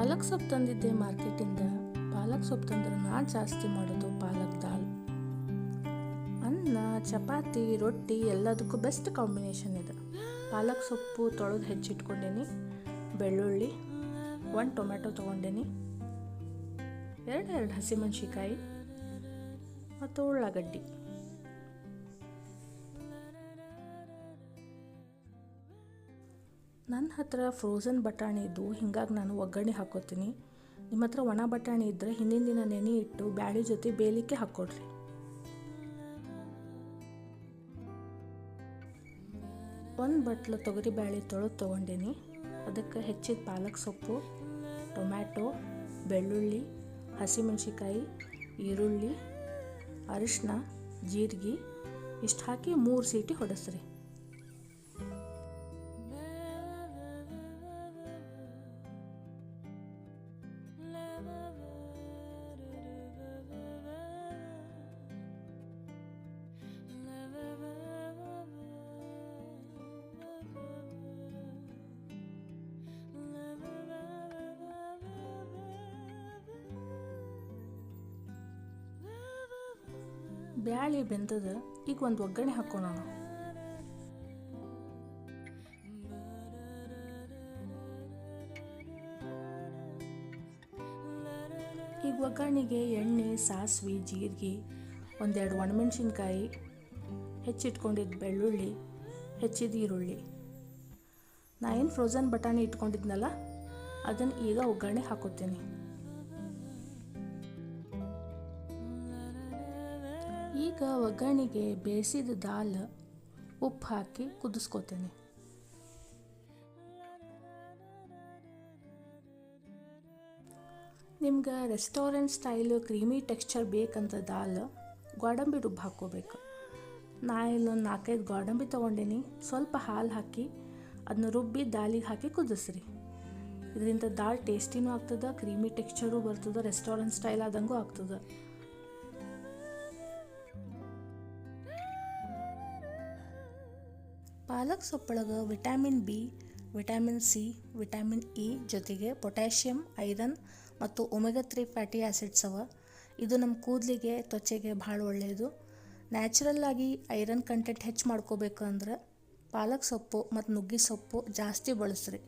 ಪಾಲಕ್ ಸೊಪ್ಪು ತಂದಿದ್ದೆ ಮಾರ್ಕೆಟಿಂದ. ಪಾಲಕ್ ಸೊಪ್ಪು ತಂದ್ರೆ ನಾನು ಜಾಸ್ತಿ ಮಾಡೋದು ಪಾಲಕ್ ದಾಲ್. ಅನ್ನ, ಚಪಾತಿ, ರೊಟ್ಟಿ ಎಲ್ಲದಕ್ಕೂ ಬೆಸ್ಟ್ ಕಾಂಬಿನೇಷನ್ ಇದೆ. ಪಾಲಕ್ ಸೊಪ್ಪು ತೊಳೆದು ಹೆಚ್ಚಿಟ್ಕೊಂಡೇನಿ. ಬೆಳ್ಳುಳ್ಳಿ, 1 ಟೊಮೆಟೊ ತೊಗೊಂಡೇನಿ, 2 ಹಸಿಮೆಣ್ಸಿಕಾಯಿ ಮತ್ತು ಉಳ್ಳಾಗಡ್ಡಿ. ನನ್ನ ಹತ್ರ ಫ್ರೋಝನ್ ಬಟಾಣಿ ಇದ್ದು, ಹಿಂಗಾಗಿ ನಾನು ಒಗ್ಗರಣೆ ಹಾಕೋತೀನಿ. ನಿಮ್ಮ ಹತ್ರ ಒಣ ಬಟಾಣಿ ಇದ್ದರೆ ಹಿಂದಿನ ದಿನ ನೆನೆ ಇಟ್ಟು ಬ್ಯಾಳಿ ಜೊತೆ ಬೇಯಲಿಕ್ಕೆ ಹಾಕ್ಕೊಡ್ರಿ. ಒಂದು ಬಟ್ಲು ತೊಗರಿ ಬ್ಯಾಳಿ ತೊಳೆದು ತೊಗೊಂಡೇನಿ. ಅದಕ್ಕೆ ಹೆಚ್ಚಿದ ಪಾಲಕ್ ಸೊಪ್ಪು, ಟೊಮ್ಯಾಟೊ, ಬೆಳ್ಳುಳ್ಳಿ, ಹಸಿಮೆಣ್ಸಿಕಾಯಿ, ಈರುಳ್ಳಿ, ಅರಿಶಿನ, ಜೀರಿಗೆ ಇಷ್ಟು ಹಾಕಿ 3 ಸೀಟಿ ಹೊಡೆಸ್ರಿ. ಬ್ಯಾಳಿ ಬೆಂದದ, ಈಗ ಒಂದು ಒಗ್ಗರಣೆ ಹಾಕೋಣ. ಈಗ ಒಗ್ಗರಣೆಗೆ ಎಣ್ಣೆ, ಸಾಸಿವೆ, ಜೀರಿಗೆ, 1-2 ಒಣಮೆಣಸಿನ್ಕಾಯಿ, ಹೆಚ್ಚಿಟ್ಕೊಂಡಿದ್ದ ಬೆಳ್ಳುಳ್ಳಿ, ಹೆಚ್ಚಿದ ಈರುಳ್ಳಿ. ನಾ ಏನು ಫ್ರೋಝನ್ ಬಟಾಣಿ ಇಟ್ಕೊಂಡಿದ್ನಲ್ಲ ಅದನ್ನು ಈಗ ಒಗ್ಗರಣೆ ಹಾಕೋತೀನಿ. ಈಗ ಒಗ್ಗರಣೆಗೆ ಬೇಯಿಸಿದ ದಾಲ್, ಉಪ್ಪು ಹಾಕಿ ಕುದಿಸ್ಕೋತೇನೆ. ನಿಮ್ಗೆ ರೆಸ್ಟೋರೆಂಟ್ ಸ್ಟೈಲ್ ಕ್ರೀಮಿ ಟೆಕ್ಸ್ಚರ್ ಬೇಕಂತ ದಾಲ್ ಗೋಡಂಬಿ ರುಬ್ಬಿ ಹಾಕ್ಕೋಬೇಕು. ನಾ ಇಲ್ಲೊಂದು 4-5 ಗೋಡಂಬಿ ತೊಗೊಂಡೇನಿ. ಸ್ವಲ್ಪ ಹಾಲು ಹಾಕಿ ಅದನ್ನ ರುಬ್ಬಿ ದಾಲಿಗೆ ಹಾಕಿ ಕುದಿಸ್ರಿ. ಇದರಿಂದ ದಾಲ್ ಟೇಸ್ಟಿನೂ ಆಗ್ತದೆ, ಕ್ರೀಮಿ ಟೆಕ್ಸ್ಚರು ಬರ್ತದೆ, ರೆಸ್ಟೋರೆಂಟ್ ಸ್ಟೈಲ್ ಆದಂಗೂ ಆಗ್ತದೆ. ಪಾಲಕ್ ಸೊಪ್ಪೊಳಗೆ vitamin B, vitamin C, vitamin E ಜೊತೆಗೆ ಪೊಟ್ಯಾಷಿಯಂ, ಐರನ್ ಮತ್ತು ಒಮೆಗಾ 3 ಫ್ಯಾಟಿ ಆ್ಯಸಿಡ್ಸ್ ಅವ. ಇದು ನಮ್ಮ ಕೂದಲಿಗೆ, ತ್ವಚೆಗೆ ಭಾಳ ಒಳ್ಳೆಯದು. ನ್ಯಾಚುರಲ್ ಆಗಿ ಐರನ್ ಕಂಟೆಂಟ್ ಹೆಚ್ಚು ಮಾಡ್ಕೋಬೇಕು ಅಂದ್ರೆ ಪಾಲಕ್ ಸೊಪ್ಪು ಮತ್ತು ನುಗ್ಗೆ ಸೊಪ್ಪು ಜಾಸ್ತಿ ಬಳಸ್ರಿ.